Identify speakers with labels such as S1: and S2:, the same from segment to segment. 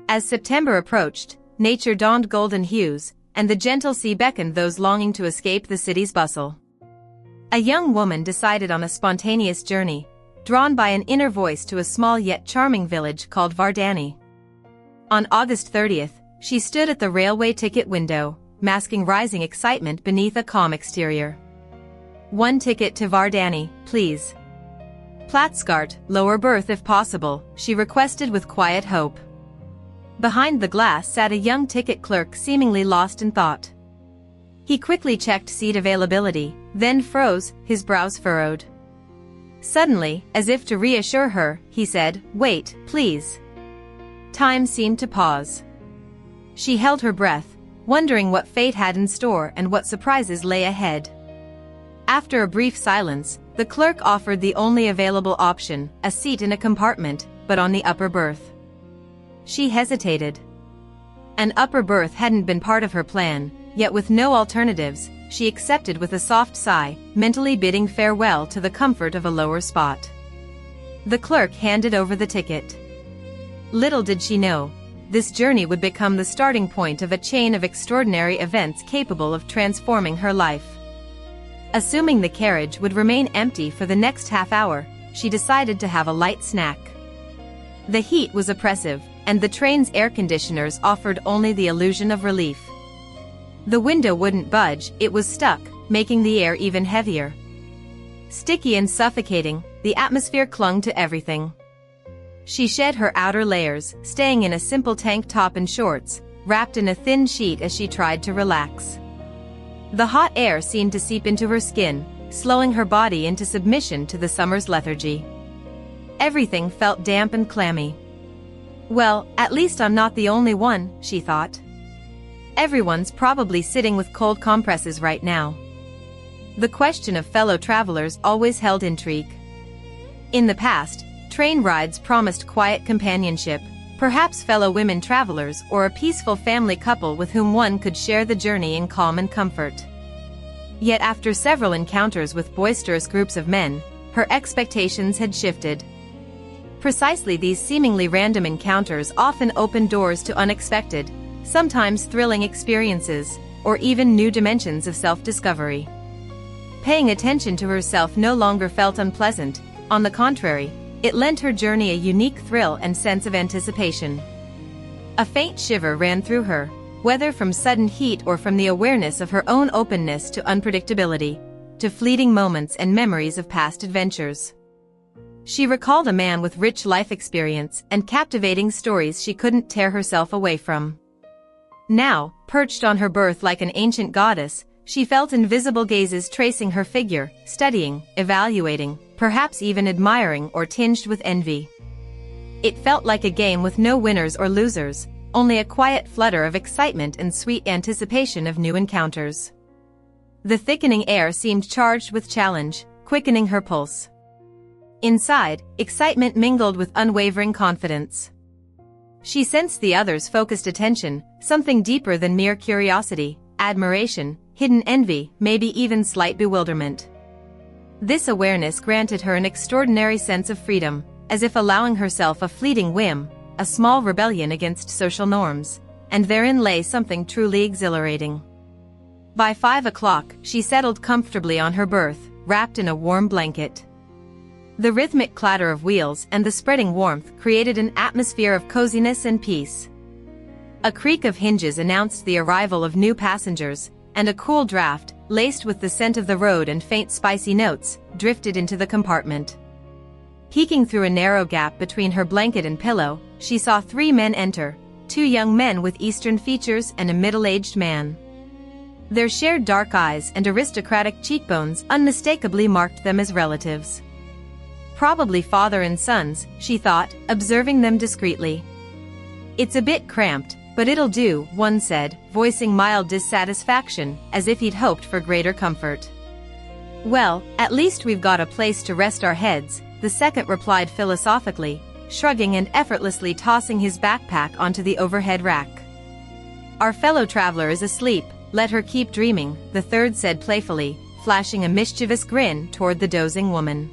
S1: As September approached, nature donned golden hues, and the gentle sea beckoned those longing to escape the city's bustle. A young woman decided on a spontaneous journey, drawn by an inner voice to a small yet charming village called Vardane. On August 30th, she stood at the railway ticket window, masking rising excitement beneath a calm exterior. "One ticket to Vardane, please." "Platskart, lower berth if possible," she requested with quiet hope. Behind the glass sat a young ticket clerk seemingly lost in thought. He quickly checked seat availability, then froze, his brows furrowed. Suddenly, as if to reassure her, he said, "Wait, please." Time seemed to pause. She held her breath, wondering what fate had in store and what surprises lay ahead. After a brief silence, the clerk offered the only available option, a seat in a compartment, but on the upper berth. She hesitated. An upper berth hadn't been part of her plan, yet with no alternatives, she accepted with a soft sigh, mentally bidding farewell to the comfort of a lower spot. The clerk handed over the ticket. Little did she know, this journey would become the starting point of a chain of extraordinary events capable of transforming her life. Assuming the carriage would remain empty for the next half hour, she decided to have a light snack. The heat was oppressive, and the train's air conditioners offered only the illusion of relief. The window wouldn't budge, it was stuck, making the air even heavier. Sticky and suffocating, the atmosphere clung to everything. She shed her outer layers, staying in a simple tank top and shorts, wrapped in a thin sheet as she tried to relax. The hot air seemed to seep into her skin, slowing her body into submission to the summer's lethargy. Everything felt damp and clammy. "Well, at least I'm not the only one," she thought. "Everyone's probably sitting with cold compresses right now." The question of fellow travelers always held intrigue. In the past, train rides promised quiet companionship, perhaps fellow women travelers or a peaceful family couple with whom one could share the journey in calm and comfort. Yet after several encounters with boisterous groups of men, her expectations had shifted. Precisely these seemingly random encounters often opened doors to unexpected, sometimes thrilling experiences, or even new dimensions of self-discovery. Paying attention to herself no longer felt unpleasant, on the contrary, it lent her journey a unique thrill and sense of anticipation. A faint shiver ran through her, whether from sudden heat or from the awareness of her own openness to unpredictability, to fleeting moments and memories of past adventures. She recalled a man with rich life experience and captivating stories she couldn't tear herself away from. Now, perched on her berth like an ancient goddess, she felt invisible gazes tracing her figure, studying, evaluating, perhaps even admiring or tinged with envy. It felt like a game with no winners or losers, only a quiet flutter of excitement and sweet anticipation of new encounters. The thickening air seemed charged with challenge, quickening her pulse. Inside, excitement mingled with unwavering confidence. She sensed the others' focused attention, something deeper than mere curiosity, admiration, hidden envy, maybe even slight bewilderment. This awareness granted her an extraordinary sense of freedom, as if allowing herself a fleeting whim, a small rebellion against social norms, and therein lay something truly exhilarating. By 5 o'clock, she settled comfortably on her berth, wrapped in a warm blanket. The rhythmic clatter of wheels and the spreading warmth created an atmosphere of coziness and peace. A creak of hinges announced the arrival of new passengers, and a cool draft, laced with the scent of the road and faint spicy notes, drifted into the compartment. Peeking through a narrow gap between her blanket and pillow, she saw 3 men enter, 2 young men with Eastern features and a middle-aged man. Their shared dark eyes and aristocratic cheekbones unmistakably marked them as relatives. Probably father and sons, she thought, observing them discreetly. "It's a bit cramped, but it'll do," one said, voicing mild dissatisfaction, as if he'd hoped for greater comfort. "Well, at least we've got a place to rest our heads," the second replied philosophically, shrugging and effortlessly tossing his backpack onto the overhead rack. "Our fellow traveler is asleep, let her keep dreaming," the third said playfully, flashing a mischievous grin toward the dozing woman.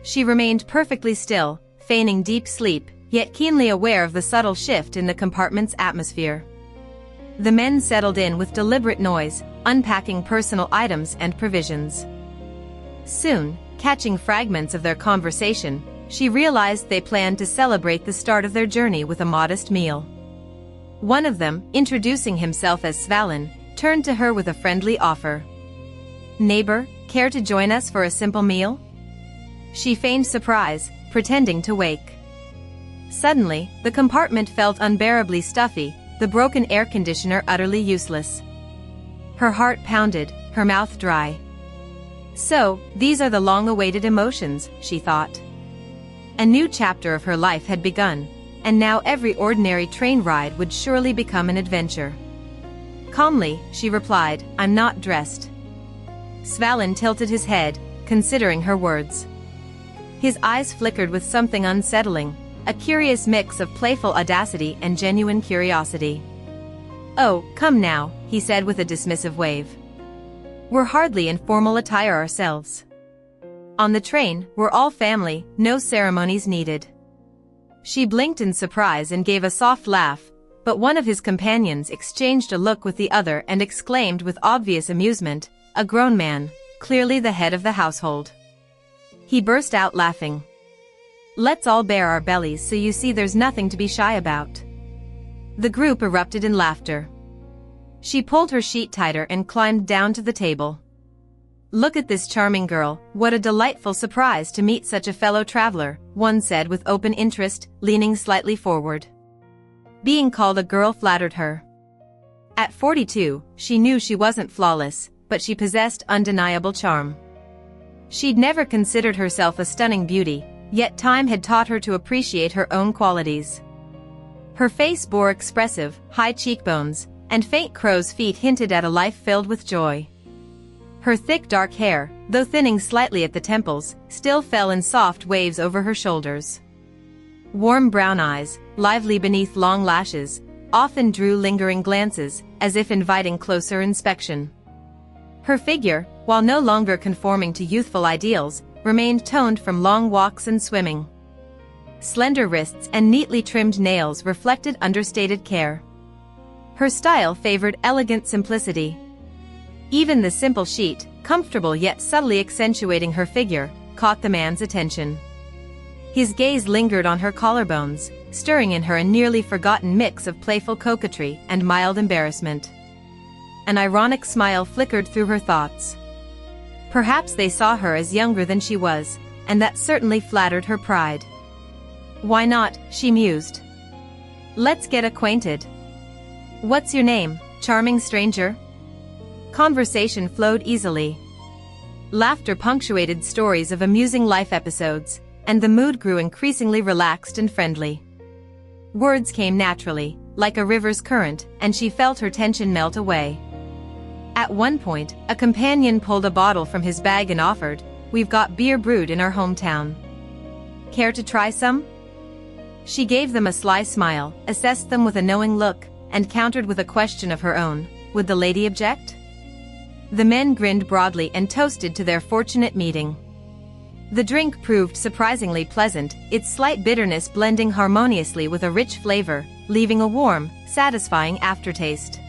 S1: She remained perfectly still, feigning deep sleep, yet keenly aware of the subtle shift in the compartment's atmosphere. The men settled in with deliberate noise, unpacking personal items and provisions. Soon, catching fragments of their conversation, she realized they planned to celebrate the start of their journey with a modest meal. One of them, introducing himself as Svalin, turned to her with a friendly offer. "Neighbor, care to join us for a simple meal?" She feigned surprise, pretending to wake. Suddenly, the compartment felt unbearably stuffy, the broken air conditioner utterly useless. Her heart pounded, her mouth dry. So, these are the long-awaited emotions, she thought. A new chapter of her life had begun, and now every ordinary train ride would surely become an adventure. Calmly, she replied, "I'm not dressed." Svalin tilted his head, considering her words. His eyes flickered with something unsettling, a curious mix of playful audacity and genuine curiosity. "Oh, come now," he said with a dismissive wave. "We're hardly in formal attire ourselves. On the train, we're all family, no ceremonies needed." She blinked in surprise and gave a soft laugh, but one of his companions exchanged a look with the other and exclaimed with obvious amusement, a grown man, clearly the head of the household. He burst out laughing. "Let's all bare our bellies so you see there's nothing to be shy about." The group erupted in laughter. She pulled her sheet tighter and climbed down to the table. "Look at this charming girl, what a delightful surprise to meet such a fellow traveler," one said with open interest, leaning slightly forward. Being called a girl flattered her. At 42, she knew she wasn't flawless, but she possessed undeniable charm. She'd never considered herself a stunning beauty, yet time had taught her to appreciate her own qualities. Her face bore expressive, high cheekbones, and faint crow's feet hinted at a life filled with joy. Her thick dark hair, though thinning slightly at the temples, still fell in soft waves over her shoulders. Warm brown eyes, lively beneath long lashes, often drew lingering glances, as if inviting closer inspection. Her figure, while no longer conforming to youthful ideals, remained toned from long walks and swimming. Slender wrists and neatly trimmed nails reflected understated care. Her style favored elegant simplicity. Even the simple sheet, comfortable yet subtly accentuating her figure, caught the man's attention. His gaze lingered on her collarbones, stirring in her a nearly forgotten mix of playful coquetry and mild embarrassment. An ironic smile flickered through her thoughts. Perhaps they saw her as younger than she was, and that certainly flattered her pride. "Why not?" she mused. "Let's get acquainted. What's your name, charming stranger?" Conversation flowed easily. Laughter punctuated stories of amusing life episodes, and the mood grew increasingly relaxed and friendly. Words came naturally, like a river's current, and she felt her tension melt away. At one point, a companion pulled a bottle from his bag and offered, "We've got beer brewed in our hometown. Care to try some?" She gave them a sly smile, assessed them with a knowing look, and countered with a question of her own, would the lady object? The men grinned broadly and toasted to their fortunate meeting. The drink proved surprisingly pleasant, its slight bitterness blending harmoniously with a rich flavor, leaving a warm, satisfying aftertaste.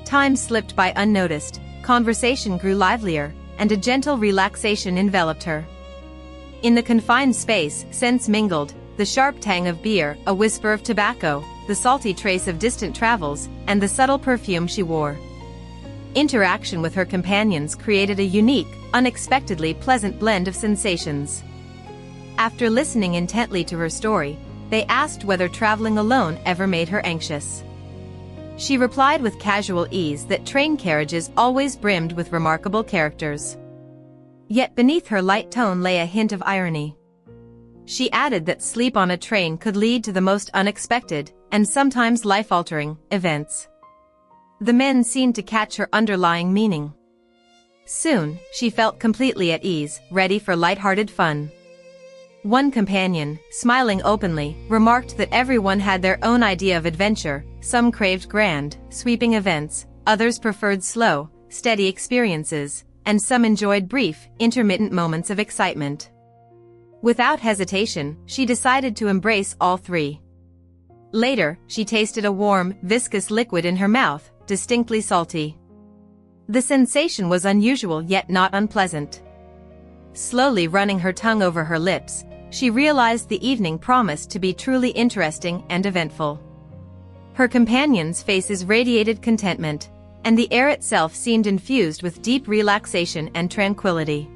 S1: Time slipped by unnoticed, conversation grew livelier, and a gentle relaxation enveloped her. In the confined space, scents mingled, the sharp tang of beer, a whisper of tobacco, the salty trace of distant travels, and the subtle perfume she wore. Interaction with her companions created a unique, unexpectedly pleasant blend of sensations. After listening intently to her story, they asked whether traveling alone ever made her anxious. She replied with casual ease that train carriages always brimmed with remarkable characters. Yet beneath her light tone lay a hint of irony. She added that sleep on a train could lead to the most unexpected, and sometimes life-altering, events. The men seemed to catch her underlying meaning. Soon, she felt completely at ease, ready for light-hearted fun. One companion, smiling openly, remarked that everyone had their own idea of adventure, some craved grand, sweeping events, others preferred slow, steady experiences, and some enjoyed brief, intermittent moments of excitement. Without hesitation, she decided to embrace all three. Later, she tasted a warm, viscous liquid in her mouth, distinctly salty. The sensation was unusual yet not unpleasant. Slowly running her tongue over her lips, she realized the evening promised to be truly interesting and eventful. Her companion's faces radiated contentment, and the air itself seemed infused with deep relaxation and tranquility.